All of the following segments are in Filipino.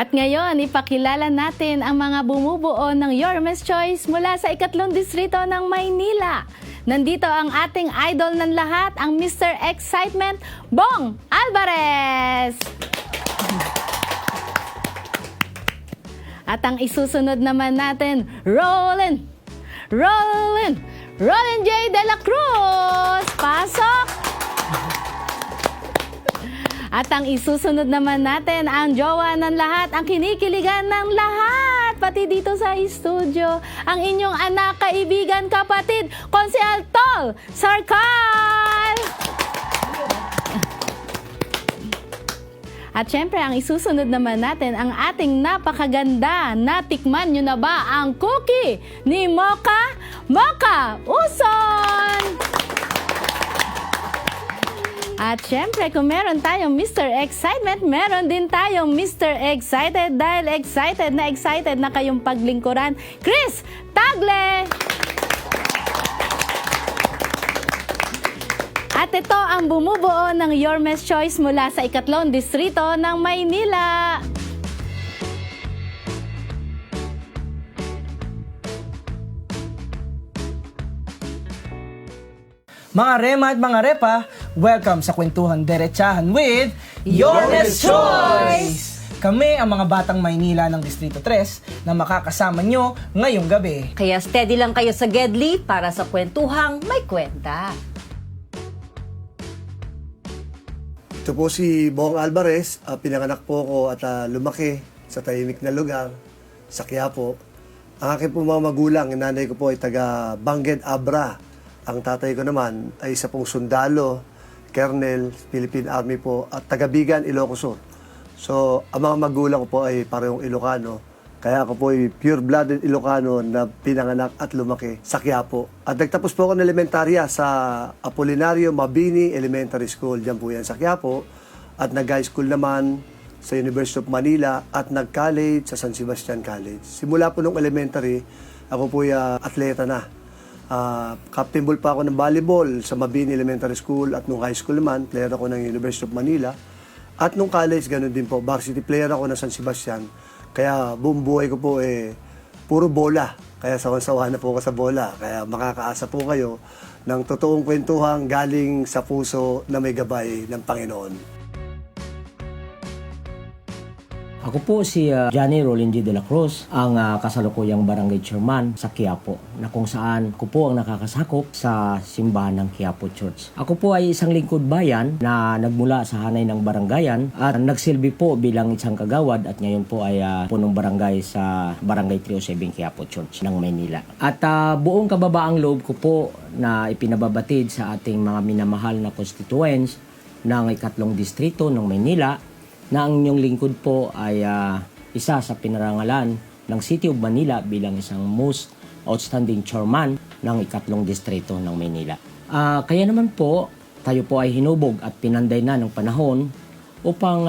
At ngayon, ipakilala natin ang mga bumubuo ng Yormes Choice mula sa ikatlong distrito ng Maynila. Nandito ang ating idol ng lahat, ang Mr. Excitement, Bong Alvarez! At ang isusunod naman natin, Roland J. De La Cruz! Pasok! At ang isusunod naman natin, ang jowa ng lahat, ang kinikiligan ng lahat, pati dito sa studio, ang inyong anak, kaibigan, kapatid, Konsehal Tol Sarkal! At syempre, ang isusunod naman natin, ang ating napakaganda, natikman nyo na ba ang cookie ni Mocha Uson? At syempre, kung meron tayong Mr. Excitement, meron din tayong Mr. Excited dahil excited na kayong paglingkuran, Chris Tagle! At ito ang bumubuo ng Yormes Choice mula sa ikatlong distrito ng Maynila. Mga Rema at mga Repa, welcome sa Kwentuhan Derechahan with Yormes Choice! Kami ang mga batang Maynila ng Distrito 3 na makakasama nyo ngayong gabi. Kaya steady lang kayo sa Gedli para sa kwentuhang may kwenta. Ito po si Bong Alvarez. Pinanganak po ako at lumaki sa tahimik na lugar, sa Quiapo. Ang aking po mga magulang, yung nanay ko po ay taga Bangged Abra. Ang tatay ko naman ay isa pong sundalo, Colonel, Philippine Army po, at taga Bigan, Ilocos Sur. So, ang mga magulang ko po ay parehong Ilocano. Kaya ako po ay pure-blooded Ilocano na pinanganak at lumaki sa Quiapo. At nagtapos po ako ng elementarya sa Apolinario Mabini Elementary School. Diyan po yan sa Quiapo. At nag-high school naman sa University of Manila at nag-college sa San Sebastian College. Simula po nung elementary, ako po ay atleta na. Captain ball pa ako ng volleyball sa Mabini Elementary School at nung high school naman, player ako ng University of Manila. At nung college, ganun din po. Varsity player ako ng San Sebastian. Kaya buong buhay ko po puro bola. Kaya sawan-sawa na po ako sa bola. Kaya makakaasa po kayo ng totoong kwentuhang galing sa puso na may gabay ng Panginoon. Ako po si Johnny Roland J. De La Cruz, ang kasalukuyang barangay chairman sa Quiapo, na kung saan ko po ang nakakasakop sa simbahan ng Quiapo Church. Ako po ay isang lingkod bayan na nagmula sa hanay ng barangayan at nagsilbi po bilang isang kagawad at ngayon po ay punong barangay sa Barangay 307 Quiapo Church ng Maynila. At buong kababaang loob ko po na ipinababatid sa ating mga minamahal na constituents ng ikatlong distrito ng Maynila na ang inyong lingkod po ay isa sa pinarangalan ng City of Manila bilang isang most outstanding chairman ng ikatlong distrito ng Maynila. Kaya naman po, tayo po ay hinubog at pinanday na ng panahon upang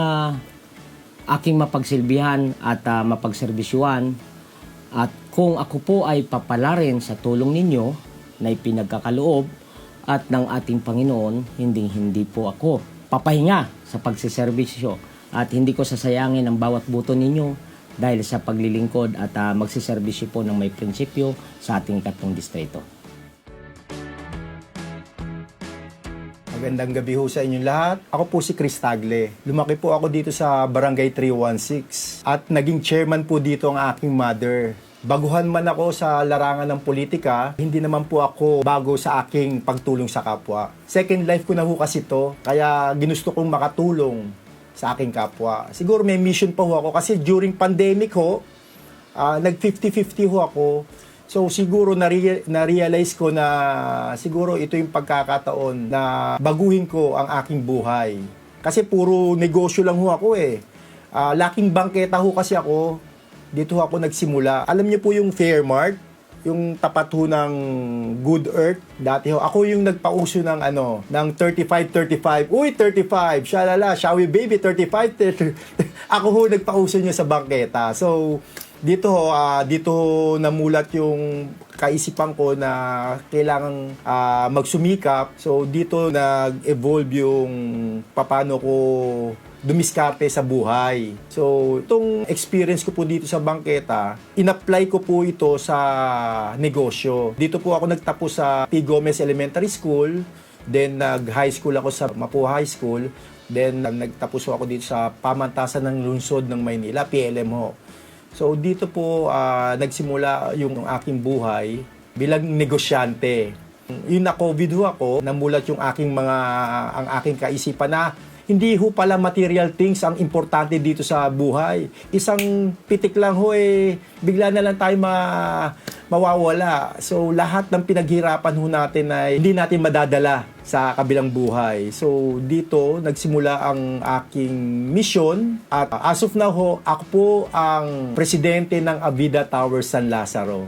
aking mapagsilbihan at mapagserbisyuan. At kung ako po ay papalarin sa tulong ninyo na ipinagkakaloob at ng ating Panginoon, hindi po ako papahinga sa pagsiservisyo. At hindi ko sasayangin ang bawat buto ninyo dahil sa paglilingkod at magsiservisyo po ng may prinsipyo sa ating ikatlong distrito. Magandang gabi ho sa inyong lahat. Ako po si Chris Tagle. Lumaki po ako dito sa Barangay 316 at naging chairman po dito ang aking mother. Baguhan man ako sa larangan ng politika, hindi naman po ako bago sa aking pagtulong sa kapwa. Second life ko na ho kasi to, kaya ginusto kong makatulong sa aking kapwa. Siguro may mission pa ho ako kasi during pandemic ho, nag 50-50 ho ako. So siguro na-realize ko na siguro ito yung pagkakataon na baguhin ko ang aking buhay. Kasi puro negosyo lang ho ako laking bangketa ho kasi ako. Dito ho ako nagsimula. Alam niyo po yung Fairmart? Yung tapat ho ng Good Earth. Dati ho, ako yung nagpauso ng ng 35-35. Uy, 35! Shalala, Shawi baby, 35. Ako ho nagpauso niya sa bangketa. So, dito ho, dito namulat yung kaisipan ko na kailangan magsumikap. So, dito nag-evolve yung paano ko dumiskarte sa buhay. So, itong experience ko po dito sa bangketa, in-apply ko po ito sa negosyo. Dito po ako nagtapos sa P. Gomez Elementary School, then nag-high school ako sa Mapua High School, then nagtapos ako dito sa pamantasan ng lungsod ng Maynila, PLM ho. So, dito po nagsimula yung aking buhay bilang negosyante. Yung na-COVID ho ako, namulat yung ang aking kaisipan na hindi ho pala material things ang importante dito sa buhay. Isang pitik lang ho bigla na lang tayo mawawala. So lahat ng pinaghirapan ho natin ay hindi natin madadala sa kabilang buhay. So dito nagsimula ang aking mission at as of now ho, ako po ang presidente ng Avida Tower San Lazaro.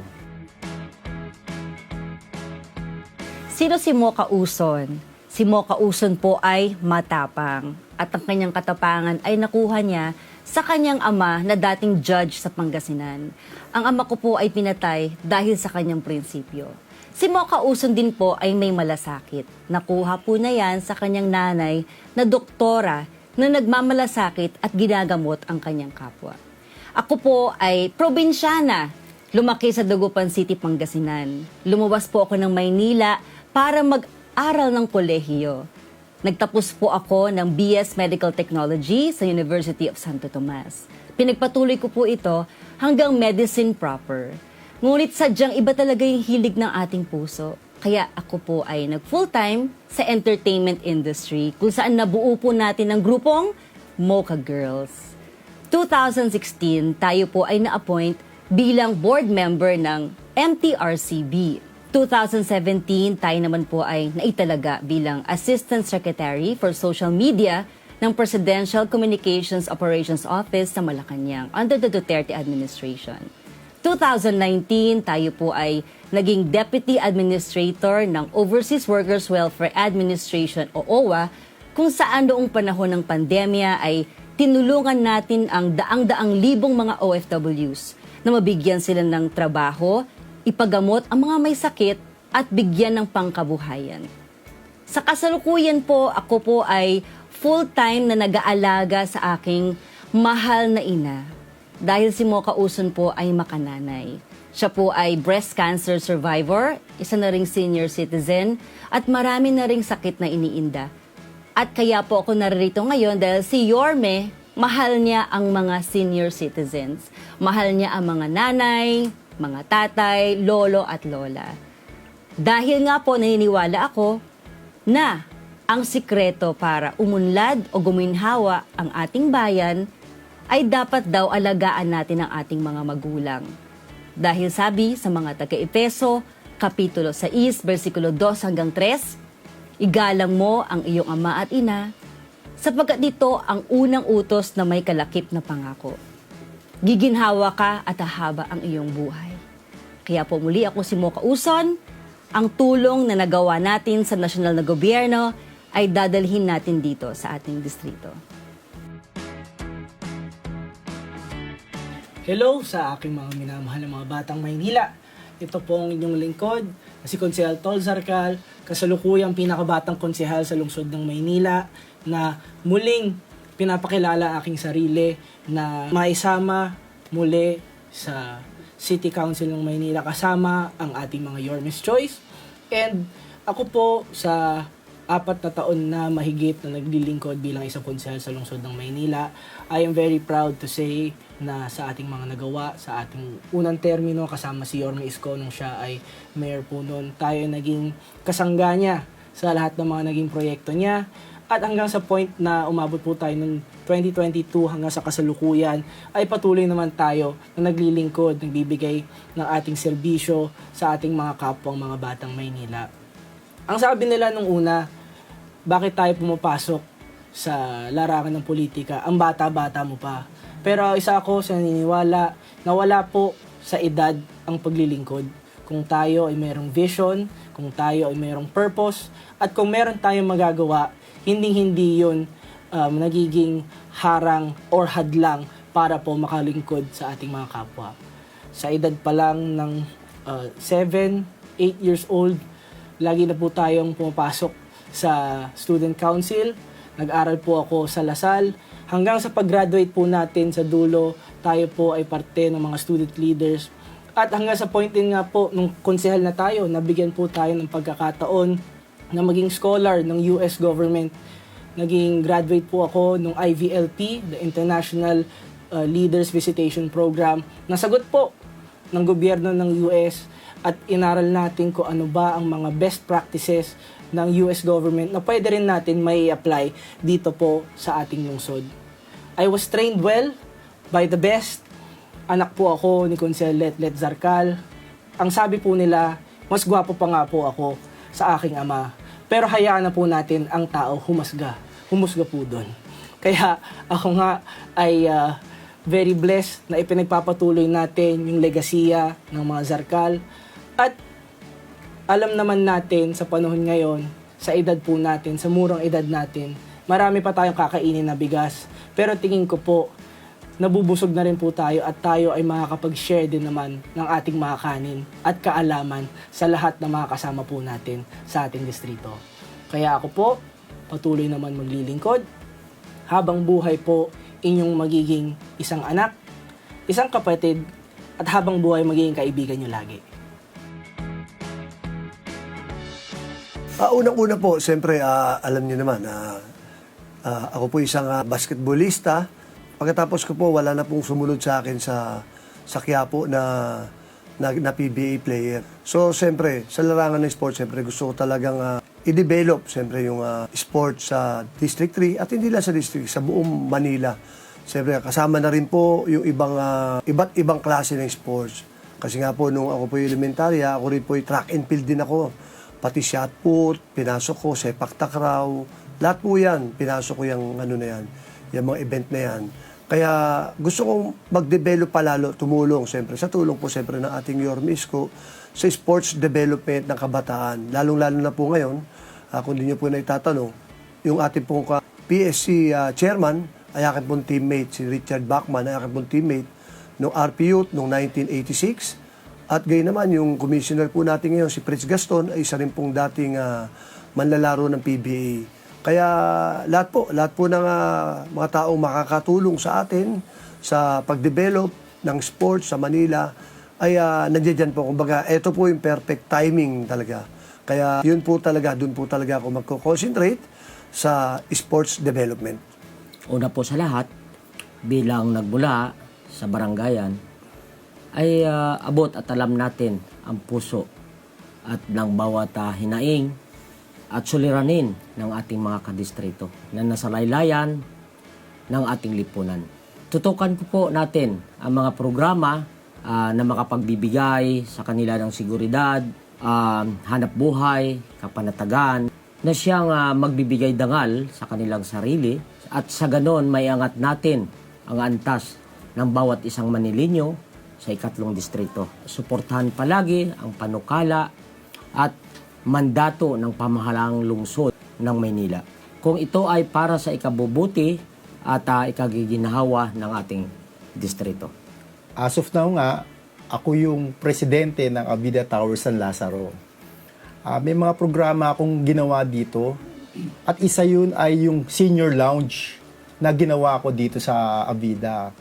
Sino si Mocha Uson? Si Mocha Uson po ay matapang at ang kanyang katapangan ay nakuha niya sa kanyang ama na dating judge sa Pangasinan. Ang ama ko po ay pinatay dahil sa kanyang prinsipyo. Si Mocha Uson din po ay may malasakit. Nakuha po na yan sa kanyang nanay na doktora na nagmamalasakit at ginagamot ang kanyang kapwa. Ako po ay probinsyana. Lumaki sa Dagupan City, Pangasinan. Lumuwas po ako ng Maynila para mag-aral ng kolehiyo. Nagtapos po ako ng BS Medical Technology sa University of Santo Tomas. Pinagpatuloy ko po ito hanggang medicine proper. Ngunit sadyang iba talaga yung hilig ng ating puso. Kaya ako po ay nag-full-time sa entertainment industry kung saan nabuo po natin ang grupong Mocha Girls. 2016, tayo po ay na-appoint bilang board member ng MTRCB. 2017, tayo naman po ay naitalaga bilang Assistant Secretary for Social Media ng Presidential Communications Operations Office sa Malacanang under the Duterte administration. 2019, tayo po ay naging Deputy Administrator ng Overseas Workers Welfare Administration o OWA, kung saan noong panahon ng pandemya ay tinulungan natin ang daang-daang libong mga OFWs na mabigyan sila ng trabaho, ipagamot ang mga may sakit at bigyan ng pangkabuhayan. Sa kasalukuyan po, ako po ay full-time na nag-aalaga sa aking mahal na ina. Dahil si Mocha Uson po ay makananay. Siya po ay breast cancer survivor, isa na ring senior citizen, at marami na ring sakit na iniinda. At kaya po ako naririto ngayon dahil si Yorme, mahal niya ang mga senior citizens. Mahal niya ang mga nanay, mga tatay, lolo at lola. Dahil nga po naniniwala ako na ang sikreto para umunlad o guminhawa ang ating bayan ay dapat daw alagaan natin ang ating mga magulang. Dahil sabi sa mga taga-Efeso, Kapitulo 6, versikulo 2 hanggang 3, igalang mo ang iyong ama at ina, sapagkat dito ang unang utos na may kalakip na pangako. Giginhawa ka at hahaba ang iyong buhay. Kaya po muli ako si Mocha Uson, ang tulong na nagawa natin sa nasyonal na gobyerno ay dadalhin natin dito sa ating distrito. Hello sa aking mga minamahal na mga batang Maynila. Ito po ang inyong lingkod, si Konsehal Tol Zarcal, kasalukuyang pinakabatang konsehal sa lungsod ng Maynila na muling pinapakilala aking sarili na maisama muli sa City Council ng Maynila kasama ang ating mga Yorme's Choice. And ako po sa 4 na taon na mahigit na naglilingkod bilang isang konsehal sa lungsod ng Maynila, I am very proud to say na sa ating mga nagawa, sa ating unang termino kasama si Yorme Isko nung siya ay mayor po noon, tayo naging kasangga niya sa lahat ng mga naging proyekto niya. At hanggang sa point na umabot po tayo noong 2022 hanggang sa kasalukuyan, ay patuloy naman tayo na naglilingkod, nagbibigay ng ating serbisyo sa ating mga kapwang mga batang Maynila. Ang sabi nila nung una, bakit tayo pumapasok sa larangan ng politika? Ang bata-bata mo pa. Pero isa ako sa naniniwala na wala po sa edad ang paglilingkod. Kung tayo ay mayroong vision, kung tayo ay mayroong purpose, at kung meron tayong magagawa, hindi yun nagiging harang or hadlang para po makalingkod sa ating mga kapwa. Sa edad pa lang ng 7, 8 years old, lagi na po tayong pumapasok sa student council. Nag-aral po ako sa Lasal hanggang sa pag-graduate po natin sa dulo, tayo po ay parte ng mga student leaders. At hanggang sa point din nga po, nung konsehal na tayo, nabigyan po tayo ng pagkakataon na maging scholar ng US government. Naging graduate po ako ng IVLP, the International Leaders Visitation Program. Nasagot po ng gobyerno ng US at inaral natin kung ano ba ang mga best practices ng US government na pwede rin natin may apply dito po sa ating lungsod. I was trained well by the best. Anak po ako ni Consel Letlet Zarcal. Ang sabi po nila, mas gwapo pa nga po ako sa aking ama. Pero hayaan na po natin ang tao humusga po doon. Kaya ako nga ay very blessed na ipinagpapatuloy natin yung legasiya ng mga Zarcal. At alam naman natin sa panahon ngayon, sa edad po natin, sa murang edad natin, marami pa tayong kakainin na bigas. Pero tingin ko po, nabubusog na rin po tayo at tayo ay makakapag-share din naman ng ating mga kanin at kaalaman sa lahat ng mga kasama po natin sa ating distrito. Kaya ako po, patuloy naman maglilingkod. Habang buhay po, inyong magiging isang anak, isang kapatid, at habang buhay magiging kaibigan nyo lagi. Unang-una po, siyempre, alam niyo naman, ako po isang basketballista. Pagkatapos ko po, wala na pong sumunod sa akin sa Quiapo na PBA player. So, siyempre, sa larangan ng sports, siyempre, gusto ko talagang i-develop, siyempre, yung sports sa District 3 at hindi lang sa District, sa buong Manila. Siyempre, kasama na rin po yung iba't ibang klase ng sports. Kasi nga po, nung ako po yung elementarya, ako rin po yung track and field din ako. Pati shot put, pinasok ko, sepak takraw, lahat po yan, pinasok ko yung ano na yan, yung mga event na yan. Kaya gusto kong mag-develop palalo, tumulong siyempre, sa tulong po siyempre ng ating Yorme Isko sa sports development ng kabataan. Lalong-lalo na po ngayon, kung di nyo po na itatanong, yung ating pong PSC chairman ay aking pong teammate, si Richard Bachman ay aking pong teammate noong RPU noong 1986. At gayon naman, yung commissioner po natin ngayon, si Fritz Gaston, ay isa rin pong dating manlalaro ng PBA. Kaya lahat po ng mga taong makakatulong sa atin sa pag-develop ng sports sa Manila ay nandiyan po. Kumbaga, ito po yung perfect timing talaga. Kaya doon po talaga ako magko-concentrate sa sports development. Una po sa lahat, bilang nagmula sa barangayan, ay abot at alam natin ang puso at ng bawat hinaing at suliranin ng ating mga kadistrito na nasa laylayan ng ating lipunan. Tutukan po natin ang mga programa na makapagbibigay sa kanila ng seguridad, hanap buhay, kapanatagan, na siyang magbibigay dangal sa kanilang sarili at sa ganon may angat natin ang antas ng bawat isang Manileño sa ikatlong distrito. Suportahan palagi ang panukala at mandato ng pamahalaang lungsod ng Maynila. Kung ito ay para sa ikabubuti at ikagiginawa ng ating distrito. As of now nga, ako yung presidente ng Avida Tower San Lazaro. May mga programa akong ginawa dito at isa yun ay yung senior lounge na ginawa ko dito sa Avida.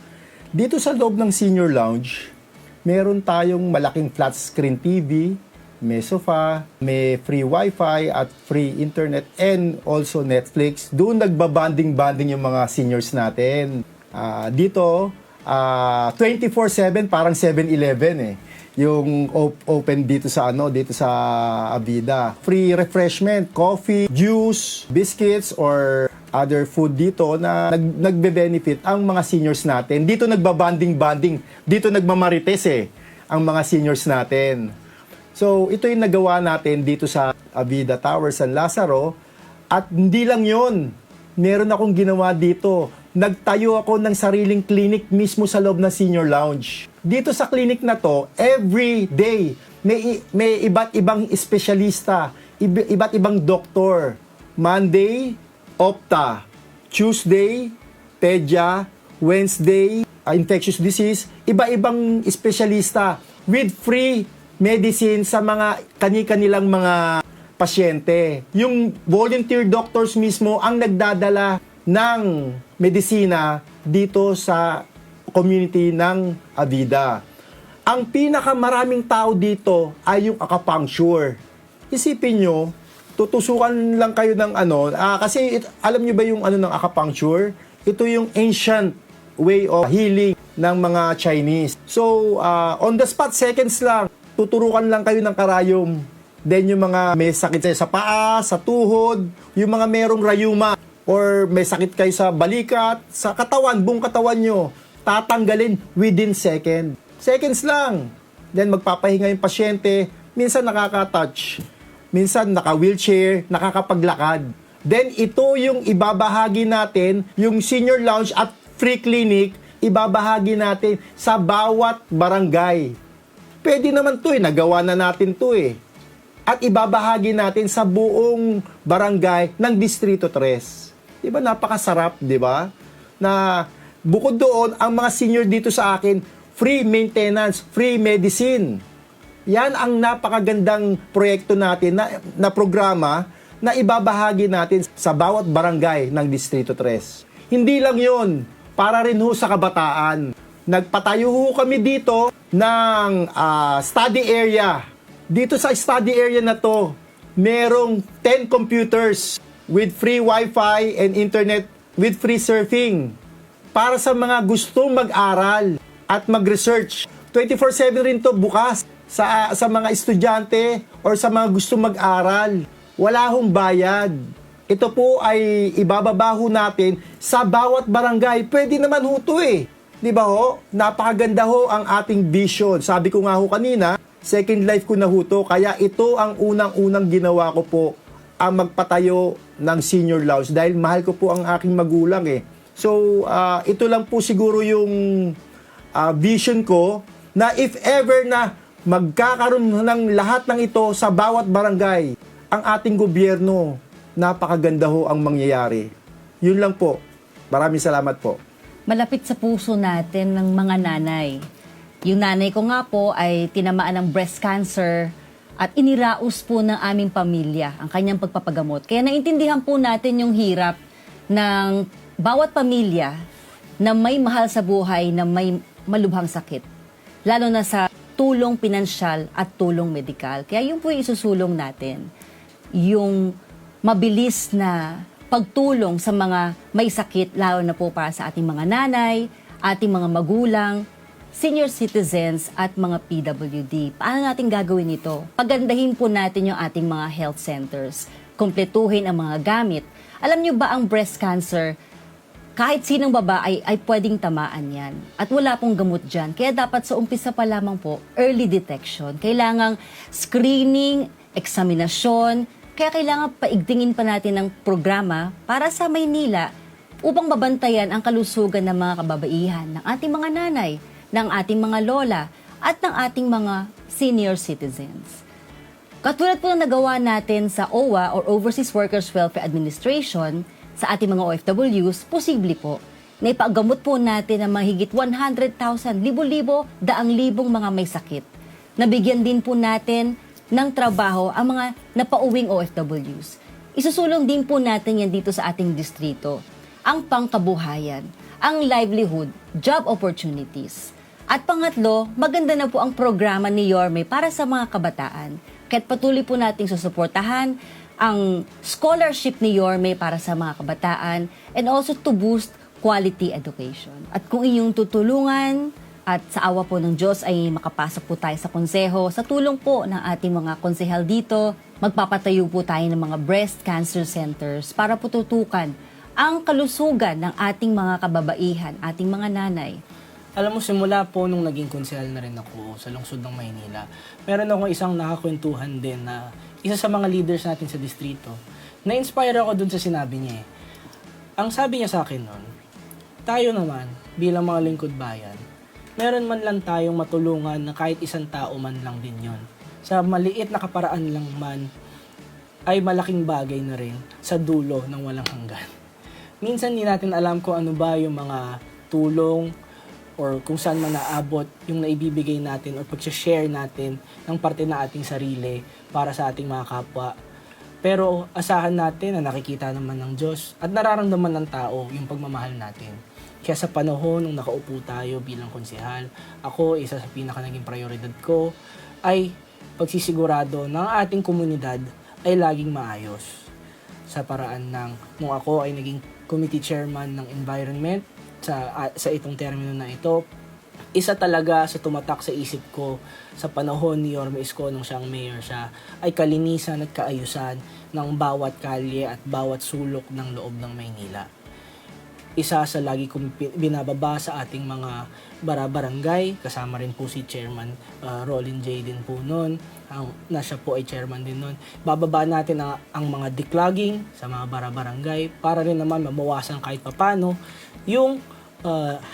Dito sa loob ng senior lounge, meron tayong malaking flat screen TV, may sofa, may free wifi at free internet and also Netflix. Doon nagbabanding-banding yung mga seniors natin. Dito, 24/7 parang 7-Eleven eh. Yung open dito sa Avida. Free refreshment, coffee, juice, biscuits or other food dito na nagbe-benefit ang mga seniors natin. Dito nagbabanding-banding, dito nagmamarites ang mga seniors natin. So, ito yung nagawa natin dito sa Avida Tower San Lazaro at hindi lang yun. Meron akong ginawa dito. Nagtayo ako ng sariling clinic mismo sa loob ng senior lounge. Dito sa clinic na to, every day, may iba't ibang espesyalista, iba't ibang doktor. Monday, Opta. Tuesday, Pedia. Wednesday, infectious disease. Iba-ibang espesyalista with free medicine sa mga kani-kanilang mga pasyente. Yung volunteer doctors mismo ang nagdadala ng medisina dito sa community ng Avida. Ang pinakamaraming tao dito ay yung acupuncture. Isipin nyo, tutusukan lang kayo ng kasi alam nyo ba yung ng acupuncture? Ito yung ancient way of healing ng mga Chinese. So, on the spot, seconds lang, tuturukan lang kayo ng karayom. Then yung mga may sakit sa paa, sa tuhod, yung mga merong rayuma, or may sakit kayo sa balikat, sa katawan, buong katawan nyo, tatanggalin within second. Seconds lang. Then magpapahinga yung pasyente, minsan nakaka-touch, minsan naka-wheelchair, nakakapaglakad. Then ito yung ibabahagi natin, yung senior lounge at free clinic, ibabahagi natin sa bawat barangay. Pwede naman to nagawa na natin to At ibabahagi natin sa buong barangay ng Distrito 3. Diba napakasarap, diba? Na bukod doon, ang mga senior dito sa akin, free maintenance, free medicine. Yan ang napakagandang proyekto natin na programa na ibabahagi natin sa bawat barangay ng Distrito 3. Hindi lang yon, para rin sa kabataan. Nagpatayo kami dito ng study area. Dito sa study area na to, merong 10 computers with free wifi and internet with free surfing para sa mga gustong mag-aral at mag-research. 24/7 rin to bukas sa mga estudyante or sa mga gustong mag-aral. Wala hong bayad. Ito po ay ibababaho natin sa bawat barangay. Pwede naman ho to Di ba ho? Napakaganda ho ang ating vision. Sabi ko nga ho kanina, second life ko na ho to. Kaya ito ang unang-unang ginawa ko po, ang magpatayo ng senior lounge. Dahil mahal ko po ang aking magulang So, ito lang po siguro yung vision ko na if ever na magkakaroon ng lahat ng ito sa bawat barangay, ang ating gobyerno, napakaganda ho ang mangyayari. Yun lang po. Maraming salamat po. Malapit sa puso natin ng mga nanay. Yung nanay ko nga po ay tinamaan ng breast cancer at iniraos po ng aming pamilya ang kanyang pagpapagamot. Kaya naintindihan po natin yung hirap ng bawat pamilya na may mahal sa buhay na may malubhang sakit. Lalo na sa tulong pinansyal at tulong medikal. Kaya yun po yung isusulong natin. Yung mabilis na pagtulong sa mga may sakit, lalo na po para sa ating mga nanay, ating mga magulang, senior citizens at mga PWD. Paano natin gagawin ito? Pagandahin po natin yung ating mga health centers. Kumpletuhin ang mga gamit. Alam nyo ba ang breast cancer, kahit sinong babae ay pwedeng tamaan yan. At wala pong gamot dyan. Kaya dapat sa umpisa pa lamang po, early detection. Kailangang screening, eksaminasyon. Kaya kailangan paigtingin pa natin ng programa para sa Maynila upang mabantayan ang kalusugan ng mga kababaihan, ng ating mga nanay, ng ating mga lola, at ng ating mga senior citizens. Katulad po ng nagawa natin sa OWA or Overseas Workers Welfare Administration sa ating mga OFWs, posible po na ipagamot po natin ang mahigit 100,000, libo-libo, daang-libong mga may sakit. Nabigyan din po natin ng trabaho ang mga napauwing OFWs. Isusulong din po natin yan dito sa ating distrito. Ang pangkabuhayan, ang livelihood, job opportunities. At pangatlo, maganda na po ang programa ni Yorme para sa mga kabataan. Kaya't patuloy po nating susuportahan ang scholarship ni Yorme para sa mga kabataan and also to boost quality education. At kung inyong tutulungan at sa awa po ng Diyos ay makapasok po tayo sa konseho, sa tulong po ng ating mga konsehal dito, magpapatayo po tayo ng mga breast cancer centers para po tutukan ang kalusugan ng ating mga kababaihan, ating mga nanay. Alam mo, simula po nung naging konsehal na rin ako sa lungsod ng Maynila, meron akong isang nakakwentuhan din na isa sa mga leaders natin sa distrito. Na-inspire ako dun sa sinabi niya Ang sabi niya sa akin nun, tayo naman, bilang mga lingkod bayan, meron man lang tayong matulungan na kahit isang tao man lang din yon. Sa maliit na kaparaan lang man, ay malaking bagay na rin sa dulo ng walang hanggan. Minsan hindi natin alam kung ano ba yung mga tulong or kung saan man naabot yung naibibigay natin or pag-share natin ng parte na ating sarili para sa ating mga kapwa. Pero asahan natin na nakikita naman ng Diyos at nararamdaman ng tao yung pagmamahal natin. Kaya sa panahon nung nakaupo tayo bilang konsehal, ako, isa sa pinaka naging prioridad ko ay pagsisigurado ng ating komunidad ay laging maayos. Sa paraan ng nung ako ay naging committee chairman ng environment sa itong termino na ito, isa talaga sa tumatak sa isip ko sa panahon ni Yorme Isko nung siyang mayor siya ay kalinisan at kaayusan ng bawat kalye at bawat sulok ng loob ng Maynila. Isa sa lagi kong binababa sa ating mga barangay, kasama rin po si Chairman Rolin J. din po noon, na siya po ay chairman din noon. Bababa natin ang mga declogging sa mga barangay para rin naman mabawasan kahit papano yung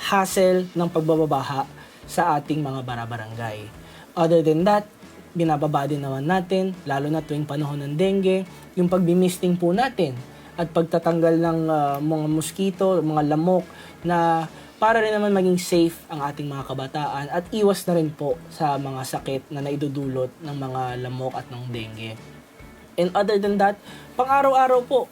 hassle ng pagbababaha sa ating mga barangay. Other than that, binababa din naman natin, lalo na tuwing panahon ng dengue, yung pagbimisting po natin at pagtatanggal ng mga mosquito, mga lamok na para rin naman maging safe ang ating mga kabataan at iwas na rin po sa mga sakit na naidudulot ng mga lamok at ng dengue. And other than that, pang-araw-araw po.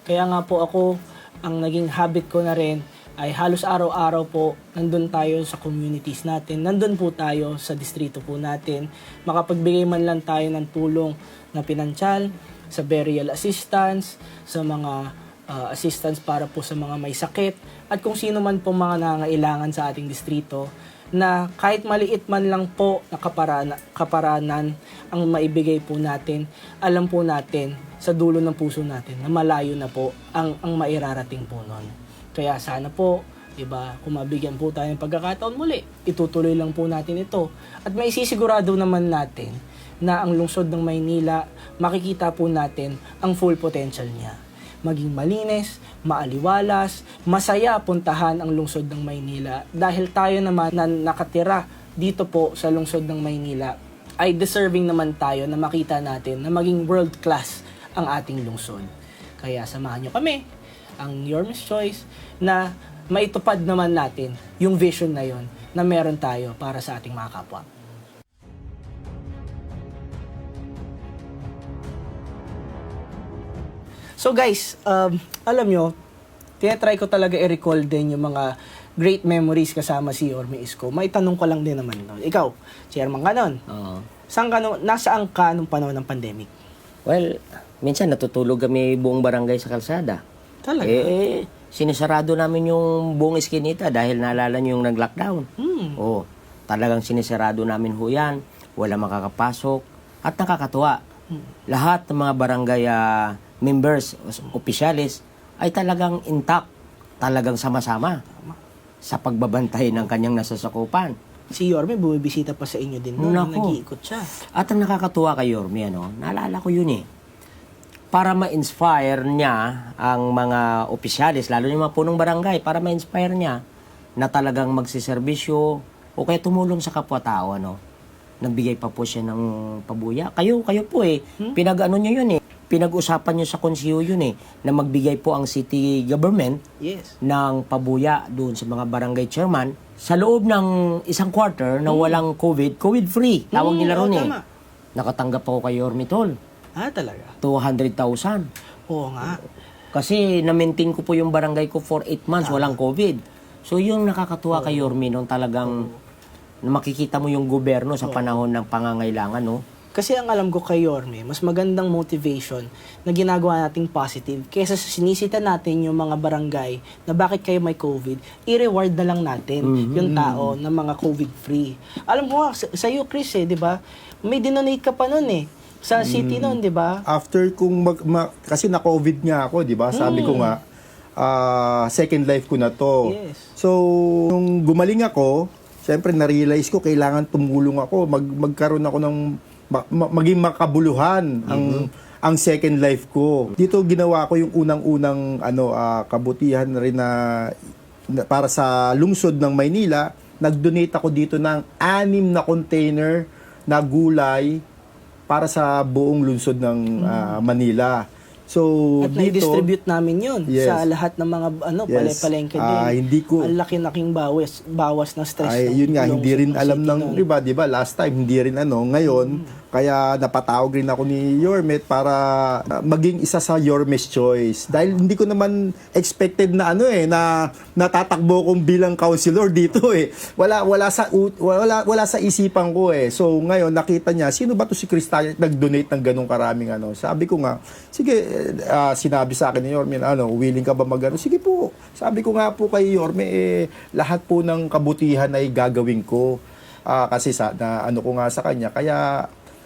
Kaya nga po ako, ang naging habit ko na rin ay halos araw-araw po nandun tayo sa communities natin, nandun po tayo sa distrito po natin, makapagbigay man lang tayo ng tulong na pinansyal, sa burial assistance, sa mga assistance para po sa mga may sakit, at kung sino man po mga nangailangan sa ating distrito, na kahit maliit man lang po na kaparanan ang maibigay po natin, alam po natin sa dulo ng puso natin na malayo na po ang mairarating po nun. Kaya sana po, 'di ba, kung mabigyan po tayo ng pagkakataon muli, itutuloy lang po natin ito. At may sisigurado naman natin na ang lungsod ng Maynila, makikita po natin ang full potential niya. Maging malinis, maaliwalas, masaya puntahan ang lungsod ng Maynila dahil tayo naman na nakatira dito po sa lungsod ng Maynila ay deserving naman tayo na makita natin na maging world class ang ating lungsod. Kaya samahan nyo kami, ang Yorme's Choice, na maitupad naman natin yung vision na yon na meron tayo para sa ating mga kapwa. So guys, alam nyo, tinatry ko talaga i-recall din yung mga great memories kasama si Yorme Isko. May tanong ko lang din naman. No? Ikaw, chairman ka nun. Oo. Nasaan ka nung panahon ng pandemic? Well, minsan natutulog kami buong barangay sa kalsada. Talaga? Sinisarado namin yung buong eskinita dahil naalala nyo yung nag-lockdown. Oo. Talagang sinisarado namin ho yan. Wala makakapasok. At nakakatuwa. Lahat ng mga barangay members, opisyalis, ay talagang intact. Talagang sama-sama sa pagbabantay ng kanyang nasasakupan. Si Yorme, bumibisita pa sa inyo din. No? Nako. Nag-iikot siya. At ang nakakatuwa kay Yorme, naalala ko yun para ma-inspire niya ang mga opisyalis, lalo yung mga punong barangay, para ma-inspire niya na talagang magsiservisyo o kaya tumulong sa kapwa-tao. Nagbigay pa po siya ng pabuya. Kayo po pinag-ano nyo yun pinag-usapan nyo sa konsiyo yun na magbigay po ang city government ng pabuya doon sa mga barangay chairman sa loob ng isang quarter na walang COVID-free. Tawag nila ron tama. Nakatanggap ako kay Yorme Tol. Talaga? 200,000. Oo nga. Kasi na-maintain ko po yung barangay ko for 8 months, walang COVID. So yung nakakatuwa kay Yorme talagang makikita mo yung gobyerno sa panahon ng pangangailangan, Kasi ang alam ko kay Yorme, mas magandang motivation na ginagawa nating positive kaysa sa sinisita natin yung mga barangay na bakit kayo may COVID, i-reward na lang natin yung tao na mga COVID-free. Alam ko nga, sa iyo Chris di ba? May dinonate ka pa nun sa city nun, di ba? After kasi na-COVID nga ako, di ba? Sabi ko nga, second life ko na to. Yes. So, nung gumaling ako, syempre na-realize ko, kailangan tumulong ako, magkaroon ako ng maging makabuluhan ang second life ko. Dito ginawa ko yung unang-unang kabutihan rin na para sa lungsod ng Maynila. Nag-donate ako dito ng 6 na container na gulay para sa buong lungsod ng Manila. So, at na-distribute namin yun sa lahat ng mga palengke din. Hindi ko, ang laki-laking bawas na stress. yun nga, hindi rin alam ng, di ba, last time, hindi rin ngayon, Kaya napatawag rin ako ni Yorme para maging isa sa Yorme's Choice. Dahil hindi ko naman expected na na natatakbo kong bilang councilor dito Wala sa isipan ko So ngayon nakita niya, sino ba to si Cristal nag-donate ng ganung karaming Sabi ko nga, sige, sinabi sa akin ni Yorme, willing ka ba mag Sige po. Sabi ko nga po kay Yorme, lahat po ng kabutihan ay gagawin ko. Kasi ko nga sa kanya,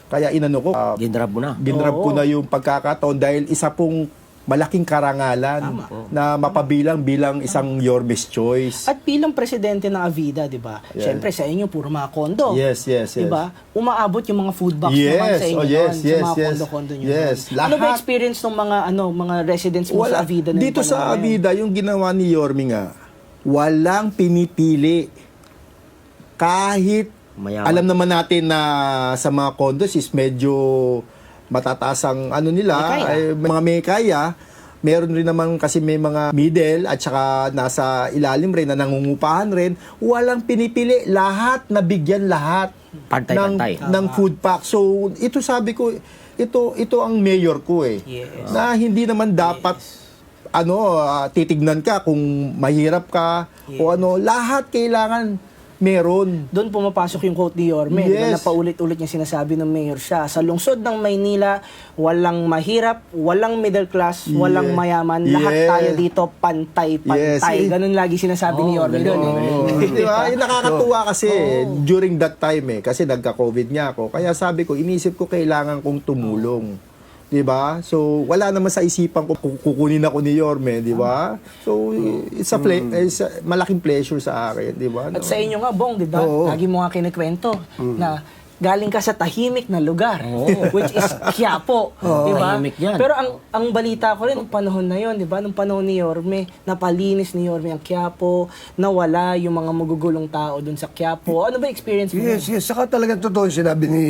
kaya inano ko, Ginrab mo na. ginrab ko na yung pagkakataon dahil isa pong malaking karangalan na mapabilang bilang isang Yorme's Choice. At bilang presidente ng Avida, di ba? Yeah. Siyempre, sa inyo, puro mga kondo. Yes. Di ba? Umaabot yung mga food box Yes. naman sa inyo Yes. sa mga kondo-kondo nyo. Yes. Ano ba Lahat. experience ng mga residents mo sa Avida? na Dito yung sa panahon na yun? Avida, yung ginawa ni Yorme nga, walang pinipili. Kahit Mayaman. alam naman natin na sa mga condos is medyo matataas ang nila, May kaya. ay mga may kaya. Meron rin naman kasi may mga middle at saka nasa ilalim rin na nangungupahan rin. Walang pinipili. Lahat, nabigyan lahat Pantay-pantay. ng food pack. So, ito sabi ko, ito ang mayor ko Yes. Na hindi naman dapat titignan ka kung mahirap ka o lahat kailangan meron. Doon pumapasok yung quote ni Yorme. Di ba? Yes. Na paulit-ulit niya sinasabi ng mayor siya. Sa lungsod ng Maynila, walang mahirap, walang middle class, walang mayaman. Lahat Yes. tayo dito pantay-pantay. Yes. Ganun lagi sinasabi ni Yorme doon. Di ba? Yung nakakatuwa kasi during that time kasi nagka-COVID niya ako. Kaya sabi ko, inisip ko kailangan kong tumulong. Di ba? So, wala naman sa isipan ko kukunin ako ni Yorme, di ba? So, it's a malaking pleasure sa akin, di ba? At sa inyo nga, Bong, di ba? Oo. Lagi mo nga kinikwento na galing ka sa tahimik na lugar, which is Quiapo, di ba? Tahimik yan. Pero ang balita ko rin, nung panahon na yon, di ba? Nung panahon ni Yorme, napalinis ni Yorme ang Quiapo, nawala yung mga magugulong tao dun sa Quiapo. Ano ba experience mo? Yes. Saka talagang totoo yung sinabi ni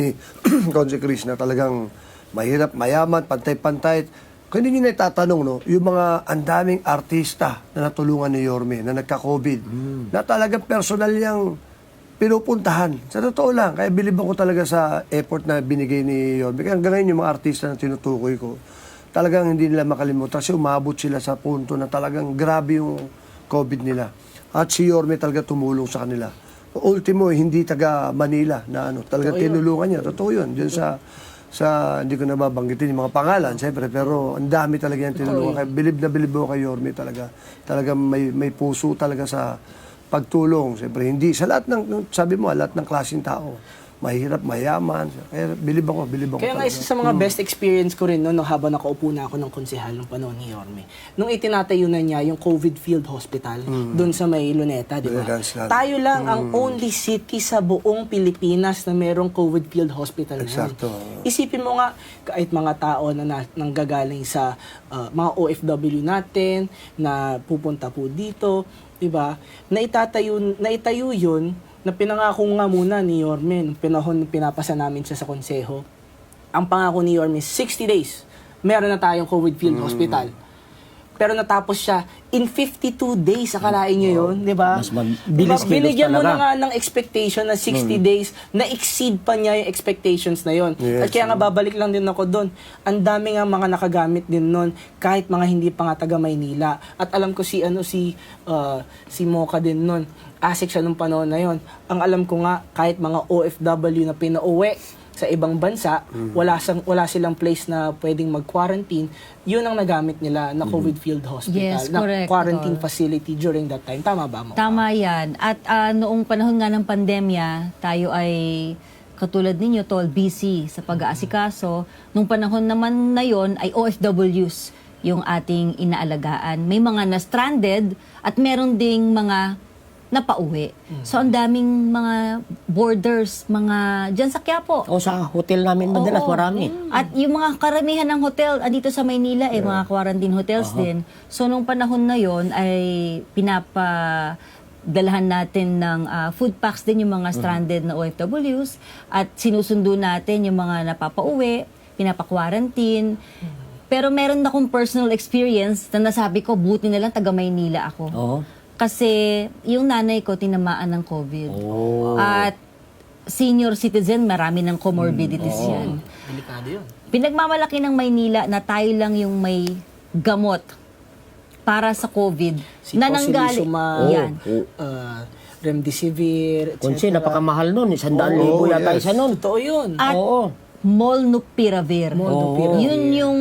Conse Chris na talagang mahirap, mayaman, pantay-pantay. Kung hindi nyo na itatanong, yung mga andaming artista na natulungan ni Yorme, na nagka-COVID, na talagang personal niyang pinupuntahan. Sa totoo lang, kaya bilib ako talaga sa effort na binigay ni Yorme. Kaya hanggang ngayon yung mga artista na tinutukoy ko, talagang hindi nila makalimutan kasi umabot sila sa punto na talagang grabe yung COVID nila. At si Yorme talaga tumulong sa kanila. Ultimo, hindi taga Manila na talagang tinulungan niya. Totoo yun. Diyan sa hindi ko nababanggitin yung mga pangalan, siyempre, pero ang dami talaga yung tinulungan. Kaya bilib na bilib ako kay Yorme talaga. Talagang may puso talaga sa pagtulong. Siyempre, hindi sa lahat sabi mo, lahat ng klaseng tao. Mahirap, mayaman. Kaya bilib ako Kaya nga talaga. isa sa mga best experience ko rin nung habang nakaupo na ako ng konsehal ng panahon ni Yorme. Nung itinatayo na niya yung COVID field hospital doon sa may Luneta, di ba? Luneta. Tayo lang ang only city sa buong Pilipinas na merong COVID field hospital na yun. Eksakto. Isipin mo nga, kahit mga tao na nanggagaling sa mga OFW natin na pupunta po dito, di ba? Naitayo yun na pinangako nga muna ni Yorme nung panahon pinapasa namin siya sa konseho. Ang pangako ni Yorme, 60 days, meron na tayong COVID field hospital. Pero natapos siya in 52 days, akalain nyo yun, di ba? Mas mabilis kilos Binigyan mo na talaga. nga ng expectation na 60 days, na-exceed pa niya yung expectations na yon. Yes, At kaya nga babalik lang din ako doon. Ang dami nga mga nakagamit din nun, kahit mga hindi pa nga taga Maynila. At alam ko si Mocha din nun. Asik siya nung panahon na yon. Ang alam ko nga, kahit mga OFW na pinauwi sa ibang bansa, wala silang place na pwedeng mag-quarantine, yun ang nagamit nila na COVID field hospital, Yes, na correct, quarantine Tol. facility during that time. Tama ba mo? Tama yan. At noong panahon nga ng pandemya, tayo ay katulad ninyo, Tol, busy sa pag-aasikaso. Nung panahon naman na yon ay OFWs yung ating inaalagaan. May mga na-stranded at meron ding mga napauwi. So, ang daming mga borders, mga dyan sa Quiapo. O sa hotel namin madalas, Oo. marami. At yung mga karamihan ng hotel, andito sa Maynila, mga quarantine hotels din. So, nung panahon na yon ay dalahan natin ng food packs din yung mga stranded na OFWs at sinusundo natin yung mga napapauwi, pinapa-quarantine. Pero meron akong personal experience na nasabi ko, buti na lang taga Maynila ako. Oo. Kasi yung nanay ko tinamaan ng COVID. Oh. At senior citizen, marami ng comorbidities yan. Delikado yun. Pinagmamalaki ng Maynila na tayo lang yung may gamot para sa COVID na nanggaling. Yan. Remdesivir, etc. Kunsi, napakamahal nun. 100,000 yata isa nun. Totoo yun. At Molnupiravir. Molnupiravir. Yun yung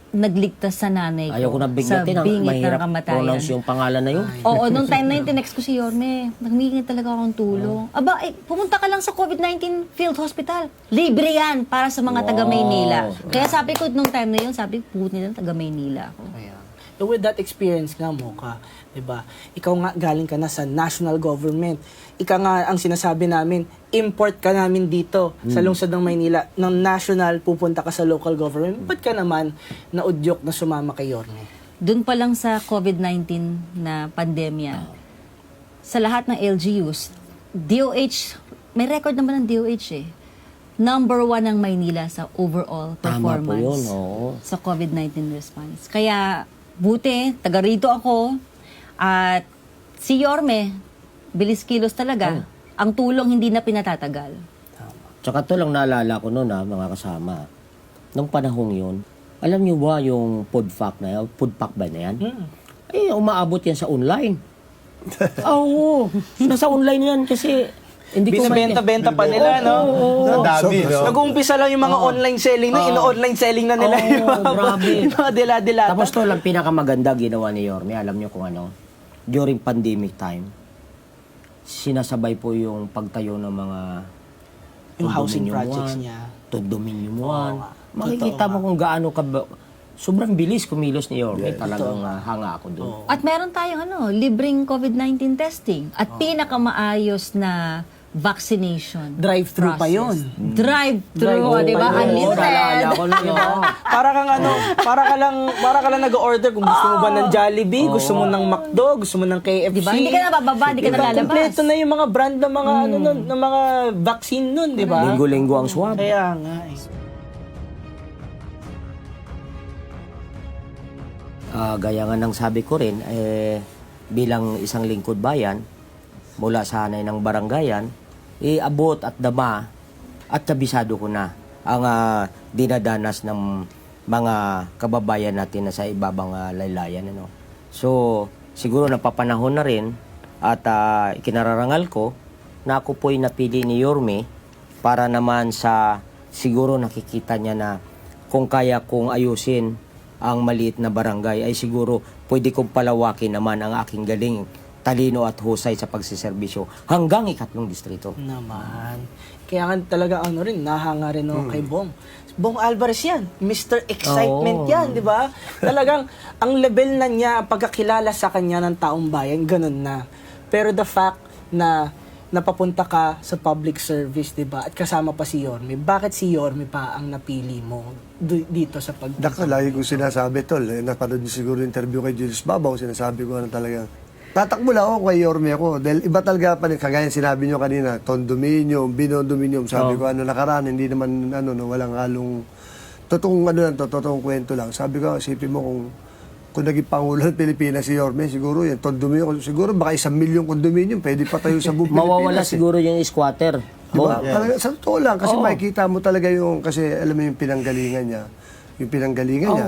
nagligtas sa nanay ko. Ayaw ko na bigyatin. Sa bingit ng Mahirap kamatayan. pronounce yung pangalan na yun. Oo, nung time na yun, tinext ko si Yorme. Nagmingi talaga akong tulong. Aba, pumunta ka lang sa COVID-19 Field Hospital. Libre yan para sa mga taga Maynila. Kaya sabi ko nung time na yun, sabi ko, nila taga Maynila ako. Ayan. So with that experience nga mo ka, 'di ba? Ikaw nga galing ka na sa national government. Ika nga ang sinasabi namin, import ka namin dito sa lungsod ng Maynila. Ng national pupunta ka sa local government. Ba't ka naman naudyok na sumama kay Yorme? Doon pa lang sa COVID-19 na pandemya, sa lahat ng LGUs, DOH, may record naman ng DOH eh. Number 1 ang Maynila sa overall Tama po yun, performance oo. sa COVID-19 response. Kaya, buti, taga rito ako, at si Yorme, bilis kilos talaga. Ang tulong hindi na pinatatagal. Tsaka to lang naalala ko noon mga kasama. Nung panahong yun, alam niyo ba yung food pack na yan? Food pack ba na yan? Eh, umaabot yan sa online. Oo. Nasa online yan kasi hindi ko Binabenta-benta pa nila, no? Ang dami, no? Nag-uumpisa lang yung mga online selling na, ino-online selling na nila yung mga, grabe. yung mga dila-dilata. Tapos to lang pinakamaganda ginawa ni Yorme. Alam niyo kung ano? During pandemic time, sinasabay po yung pagtayo ng mga Yung housing condominium projects one, niya. Condominium Oo one. nga. Makikita mo kung gaano ka sobrang bilis kumilos ni Yorme. Talagang Totoo. hanga ako doon. At meron tayong libreng COVID-19 testing at pinakamaayos na vaccination. Drive-thru pa process. yun. Drive-thru, di ba? Oo, Unlimited. naalala ko na yun. Para ka lang nag-order kung gusto mo ba ng Jollibee, gusto mo ng McDo, gusto mo ng KFC. Di ba? Hindi ka na bababa, hindi ka na lalabas. Kompleto na yung mga brand ng mga ng mga vaccine nun, di ba? Linggo-linggo ang swab. Kaya nga. Gaya nga ng sabi ko rin, bilang isang lingkod bayan, mula sa hanay ng barangayan, abot at dama at kabisado ko na ang dinadanas ng mga kababayan natin na sa ibabang laylayan. Ano. So, siguro napapanahon na rin at ikinararangal ko na ako po'y napili ni Yorme para naman sa siguro nakikita niya na kung kaya kong ayusin ang maliit na barangay ay siguro pwede kong palawakin naman ang aking galing, talino at husay sa pagsiservisyo hanggang 3 distrito. Naman. Kaya nga talaga nahanga rin ako kay Bong. Bong Alvarez yan. Mr. Excitement yan, di ba? Talagang ang level na niya, ang pagkakilala sa kanya ng taong bayan, ganun na. Pero the fact na napapunta ka sa public service, di ba? At kasama pa si Yorme. Bakit si Yorme pa ang napili mo dito sa pag... Lagi ko sinasabi, tol. Napanood niyo siguro yung interview kay Julius Babaw. Sinasabi ko talaga. Tatakbo lang ako kay Yorme ako. Dahil iba talaga pa rin. Kagaya sinabi niyo kanina, condominium, binondominium. Sabi ko, nakaraan, hindi naman, walang halong... Totoong kwento lang. Sabi ko, isipin mo kung naging Pangulo ng Pilipinas si Yorme, siguro yan, condominium, siguro baka 1 milyon condominium, pwede pa tayo sa buong Pilipinas. Mawawala siguro yung squatter. Diba? Talaga, sa totoo lang, kasi makikita mo talaga kasi alam mo yung pinanggalingan niya.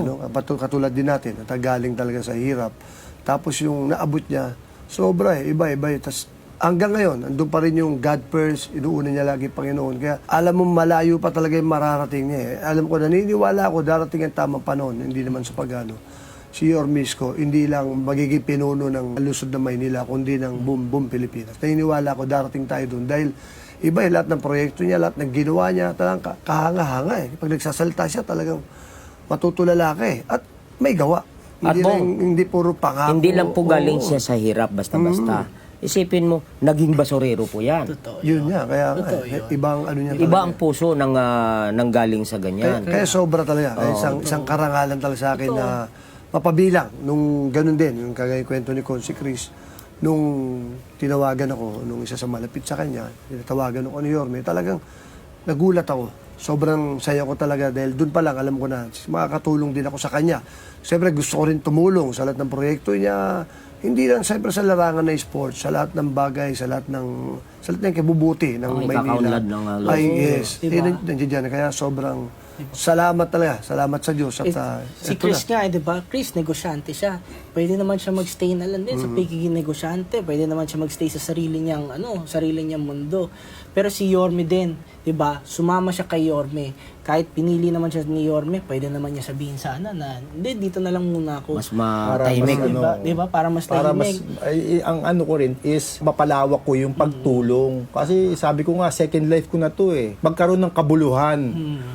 No? Katulad din natin, natagaling talaga sa hirap. Tapos yung naabot niya, sobra iba-iba. Tapos hanggang ngayon, andun pa rin yung God first, inuuna niya lagi Panginoon. Kaya alam mo, malayo pa talaga yung mararating niya. Alam ko, naniniwala ako, darating ang tamang panahon, hindi naman sa pagano. Si Yorme Isko, hindi lang magiging pinuno ng lusod ng Maynila, kundi ng buong Pilipinas. Naniniwala ako, darating tayo doon. Dahil iba lahat ng proyekto niya, lahat ng ginawa niya, talagang kahanga-hanga. Pag nagsasalita siya, talagang matutulala ka At may gawa. Hindi puro pangako. Hindi lang po galing siya sa hirap basta-basta. Isipin mo, naging basurero po yan. Totoo. Yun niya, kaya ibang niya talaga. Iba ang puso ng galing sa ganyan. Kaya sobra talaga. Kaya isang karangalan talaga sa akin na mapabilang. Nung ganun din, yung kagaya kwento ni Consi Chris, nung tinawagan ako, nung isa sa malapit sa kanya, tinatawagan ako ni Yorme, talagang nagulat ako. Sobrang saya ko talaga dahil doon pa lang alam ko na makakatulong din ako sa kanya. Siyempre gusto ko rin tumulong sa lahat ng proyekto niya, Hindi lang siyempre sa larangan ng sports, sa lahat ng bagay, sa lahat ng kabubuti ng Ang Maynila. ikakaunlad ng loob. Ay, yes. Nandiyan dyan. Kaya sobrang salamat talaga. Salamat sa Diyos. At Si eto Chris na. nga, di ba? Chris, negosyante siya. Pwede naman siya magstay na lang din sa pagiging negosyante. Pwede naman siya magstay sa sarili niyang mundo. Pero si Yorme din, di ba? Sumama siya kay Yorme. Kahit pinili naman siya ni Yorme, pwede naman niya sabihin sana na, hindi, dito na lang muna ako. Mas matahimik. Di ba? Para mas Para mas, tahimik. ang ano ko rin is mapalawak ko yung pagtulong. Kasi sabi ko nga, second life ko na to eh. Magkaroon ng kabuluhan.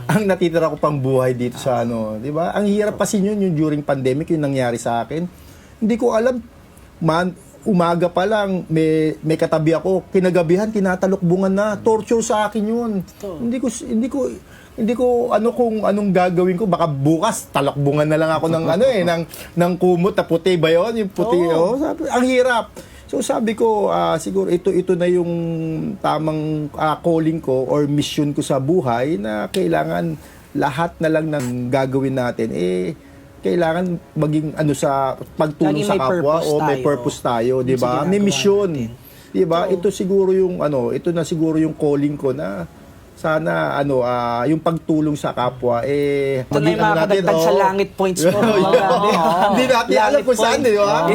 Ang natitira ko pang buhay dito sa di ba? Ang hirap kasi yun, yung during pandemic, yung nangyari sa akin. Hindi ko alam, umaga pa lang, may katabi ako, kinagabihan, tinatalokbungan na. Torture sa akin yun. Hindi ko kung anong gagawin ko. Baka bukas, talokbungan na lang ako ng ng kumot na puti ba yun? Yung puti, sabi, ang hirap. So sabi ko, siguro ito na yung tamang calling ko or mission ko sa buhay na kailangan lahat na lang ng gagawin natin, kailangan maging sa pagtulong Lagi sa may kapwa purpose o may tayo. purpose tayo, di Yung ba? May ginagawa mission. natin. Di ba? Ito siguro yung ito na siguro yung calling ko na sana yung pagtulong sa kapwa Ito na yung makakadagdag sa langit points mo. Hindi natin alam kung saan, di ba?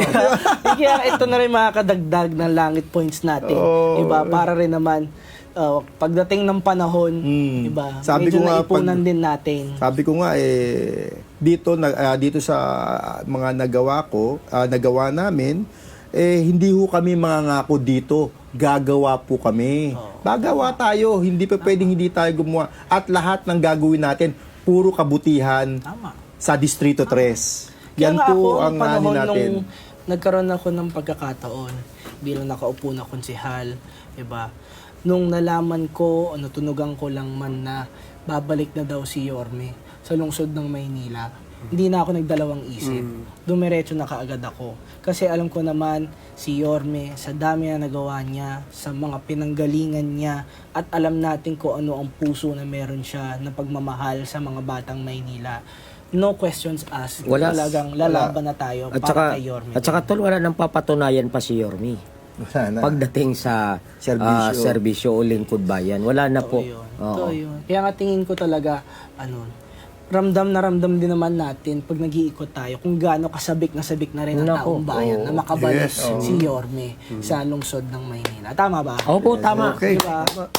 Kaya ito na rin makakadagdag ng langit points natin. Diba? Para rin naman, pagdating ng panahon, diba? Sabi Medyo ko nga, naipunan din natin. Sabi ko nga dito sa mga nagawa namin, hindi ho kami mangangako dito. Gagawa po kami. Gagawa tayo. Hindi pa pwedeng hindi tayo gumawa. At lahat ng gagawin natin, puro kabutihan Tama. sa Distrito 3. Yan Kaya nga po ako, ang panahon natin. nung nagkaroon ako ng pagkakataon bilang nakaupo na konsehal, diba? Nung nalaman ko, tunugan ko lang man na babalik na daw si Yorme sa lungsod ng Maynila, hindi na ako nagdalawang isip. Dumiretso na kaagad ako. Kasi alam ko naman, si Yorme, sa dami na nagawa niya, sa mga pinanggalingan niya, at alam natin kung ano ang puso na meron siya na pagmamahal sa mga batang Maynila. No questions asked. Wala. Talagang lalaban na tayo At para saka, kay Yorme. at saka tol, wala nang papatunayan pa si Yorme. Wala na. Pagdating sa Serbisyo. serbisyo o lingkod bayan, wala na po. Yun. Oo. Ito yun. Kaya nga tingin ko talaga, ramdam na ramdam din naman natin pag nag-iikot tayo kung gaano kasabik na rin ang Nako. taong bayan na makabalik Yes. si Yorme sa lungsod ng Maynila. Tama ba? Opo, tama. Okay. Diba? So,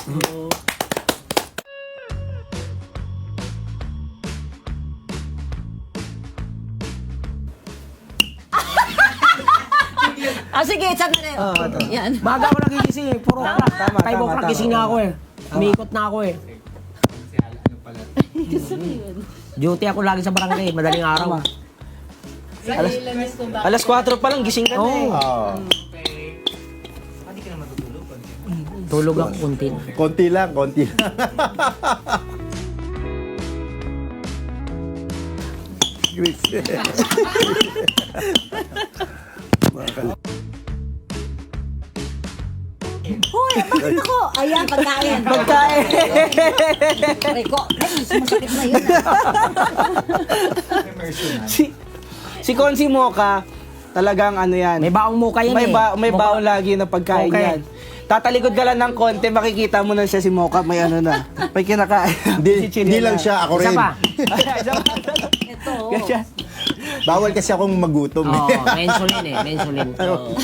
Sige, sandali. Yan. Maga ako nagigising eh. Puro o'clock. Tama, 5 o'clock tama. gising na ako eh. Umiikot na ako eh. Duty ako lagi sa barangay, madaling araw. alas 4 pa lang, gising ka na eh. Tulog ako kunti. Konti lang. Great. Hoy, bakit ako? Ayan, pagkain. Pagkain. Reko, sumasakit na yun. si Konsi Mocha, talagang yan. May baong muka yan May, eh. may baon lagi na pagkain Okay. yan. Tatalikod ka lang ng konti, makikita mo na siya si Mocha, may na. May kinakain. Hindi lang siya, ako Isa rin. pa. Ito. Bawal kasi akong magutom. Oo, mensulin eh. Mensulin. Oo.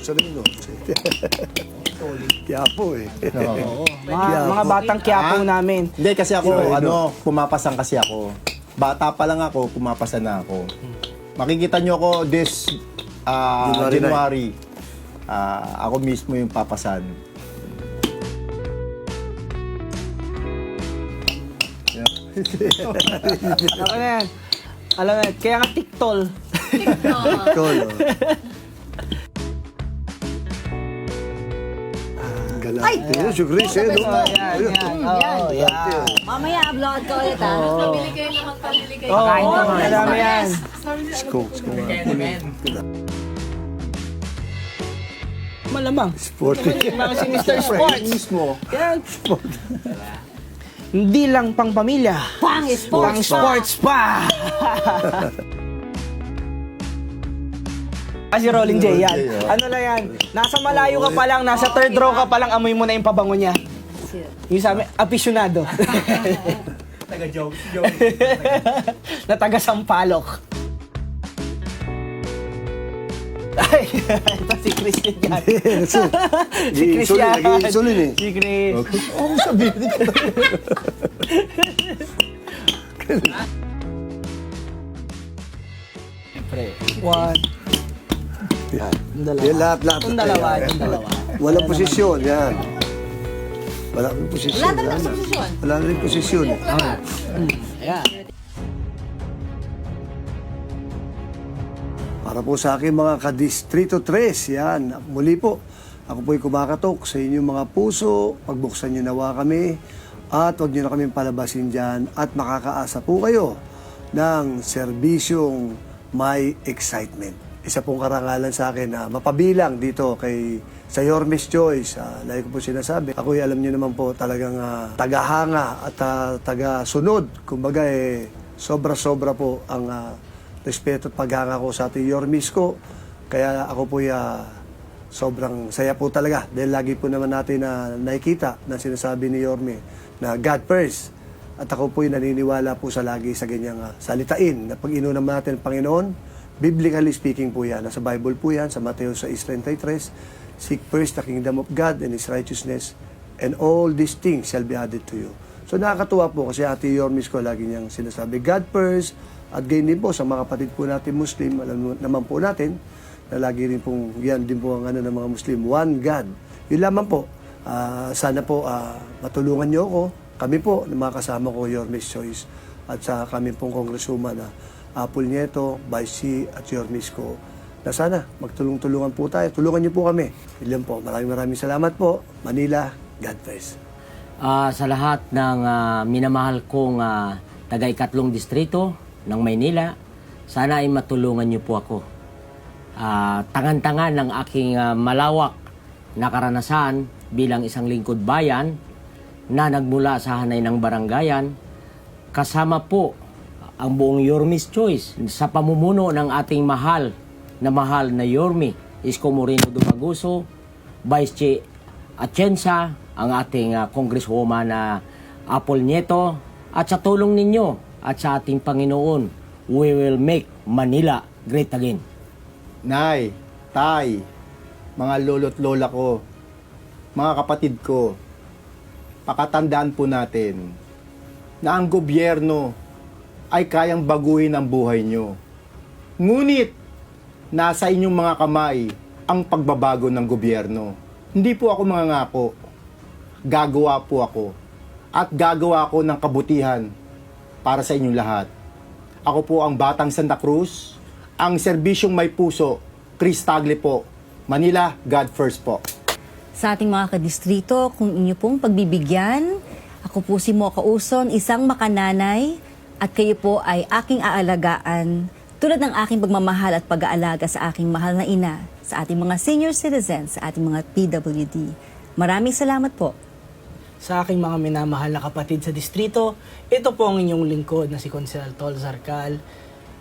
Sarino. Quiapo eh. Mga batang Quiapo namin. Hindi kasi ako, Sino? pumapasan kasi ako. Bata pa lang ako, pumapasan na ako. Makikita nyo ako this January. Ako mismo yung papasan. Ako na yan. Alam mo, kaya nga tiktol. Tolo. Galante. Tingnan si Chris eh, no? Yan. Yan. Mamaya, upload ko ulit ha. Oo, madami yan. Scopes ko nga. Malamang. Sport. Mga si Mr. Sports. Mismo. Yan. Hindi lang pang pamilya. Pang Pang sports pa! Si Rolling J, yan. Ano na yan? Nasa malayo ka pa lang, nasa third row ka pa lang, amoy mo na yung pabango niya. Yung sa amin, aficionado. Taga-joke. Na taga Sampaloc. Ay, ito si Chris yan. Si Chris yan. Nag-insulin eh. Si Chris. Oo, sabihin ko. Pre, one. Yan, lahat. Itong dalawa, Ayan. itong dalawa. Walang posisyon, yan. Wala rin posisyon. Wala talagang posisyon. Wala rin posisyon. Ayan. Para po sa akin mga ka-Distrito 3, yan. Muli po, ako po'y kumakatok sa inyong mga puso. Pagbuksan niyo nawa kami at huwag niyo na kami palabasin dyan at makakaasa po kayo ng serbisyong may excitement. Isa pong karangalan sa akin na mapabilang dito sa Your Miss Choice. Lagi ko po sinasabi, ako'y alam niyo naman po talagang tagahanga at tagasunod. Kumbaga sobra-sobra po ang respeto at paghanga ko sa ating Your Miss ko. Kaya ako po sobrang saya po talaga dahil lagi po naman natin na nakikita na sinasabi ni Yorme na God first. At ako po naniniwala po sa lagi sa ganyang salitain na pag inuna natin ang Panginoon, biblically speaking po yan. Nasa Bible po yan, sa Mateo 6:33, seek first the kingdom of God and His righteousness, and all these things shall be added to you. So nakakatuwa po kasi Ate Yormis ko lagi niyang sinasabi, God first, at gayon din po sa mga kapatid po natin Muslim, alam naman po natin, na lagi rin pong, yan din po ang ng mga Muslim, one God. Yun lamang po, sana po matulungan niyo ako, kami po, ng mga kasama ko, Yormis Choice, at sa kami pong Congresswoman na Apple Nieto, Vice at Yormis ko, na sana magtulong-tulungan po tayo. Tulungan niyo po kami. Ilan po. Maraming salamat po. Manila, God bless. Sa lahat ng minamahal kong taga-ikatlong distrito ng Maynila, sana ay matulungan niyo po ako. Tangan-tangan ng aking malawak na karanasan bilang isang lingkod bayan na nagmula sa hanay ng barangayan, kasama po ang buong Yormis Choice sa pamumuno ng ating mahal na Yormi Isko Moreno Dumaguso, Vice Chair Atienza, ang ating Congresswoman na Apple Nieto, at sa tulong ninyo at sa ating Panginoon, we will make Manila great again. Nay, tay, mga lolo't lola ko, mga kapatid ko, pakatandaan po natin na ang gobyerno ay kayang baguhin ang buhay nyo. Ngunit, nasa inyong mga kamay ang pagbabago ng gobyerno. Hindi po ako mangangako. Gagawa po ako. At gagawa ako ng kabutihan para sa inyong lahat. Ako po ang Batang Santa Cruz, ang serbisyong may puso, Chris Tagle po. Manila, God first po. Sa ating mga kadistrito, kung inyo pong pagbibigyan, ako po si Mocha Uson, isang makananay, at kayo po ay aking aalagaan tulad ng aking pagmamahal at pag-aalaga sa aking mahal na ina, sa ating mga senior citizens, sa ating mga PWD. Maraming salamat po. Sa aking mga minamahal na kapatid sa distrito, ito po ang inyong lingkod na si Consel Tol Zarcal.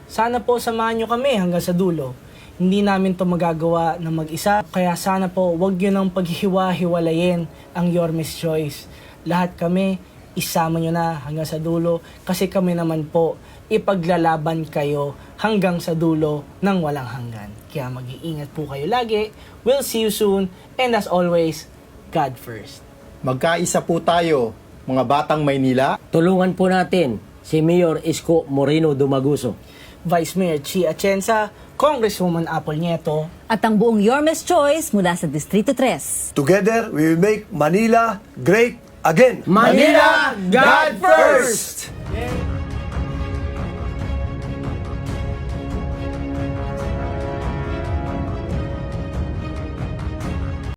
Sana po samahan nyo kami hanggang sa dulo. Hindi namin to magagawa na mag-isa, kaya sana po wag nyo nang paghihiwa-hiwalayin ang Yormis Choice. Lahat kami, isama nyo na hanggang sa dulo, kasi kami naman po, ipaglalaban kayo hanggang sa dulo ng walang hanggan. Kaya mag-iingat po kayo lagi. We'll see you soon, and as always, God first. Magkaisa po tayo, mga Batang Maynila. Tulungan po natin si Mayor Isko Moreno Dumaguso, Vice Mayor Chi Atienza, Congresswoman Apple Nieto, At ang buong Yormes Choice mula sa Distrito 3. Together, we will make Manila great again. Manila, God first!